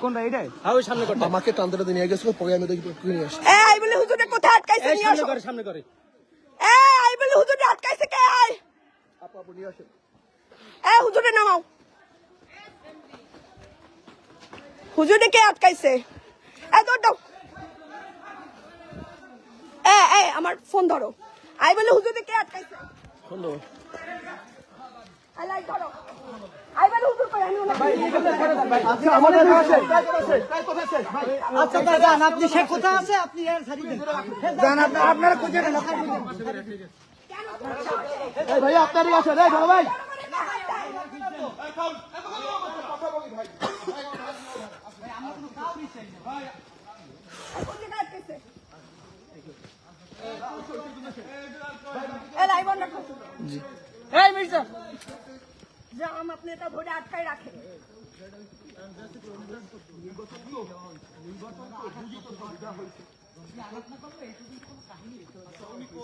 কোনটা এটাই? হ্যাঁ ওই সামনে করতে। আমাকে টানতে নিয়ে গেছিল, পরে আমি দেখি নিয়ে আসি। এই বলে হুজুরে কোথায় আটকাইছে নিয়ে আসো। সামনে করে। এই বলে হুজুরে আটকাইছে কে? আপু নিয়ে আসেন। হুজুরে নামাও। হুজুরে কে আটকাইছে? দৌড় দাও। আমার ফোন ধরো। আই বলে হুজুরে কে আটকাইছে? ফোন দাও। লাইট ধরো। আই বলে হুজুর কই? আমি আচ্ছা আমাদের আছে। আচ্ছা যান, আপনি সে কোথায় আছে? আপনি এর ছাড়ি দেন। যান আপনারা খুঁজে নেন। এই ভাই আপনারই আছে রে বড় ভাই। এই মির্জা জাম আপনি এটা ধরে আটকায় রাখেন।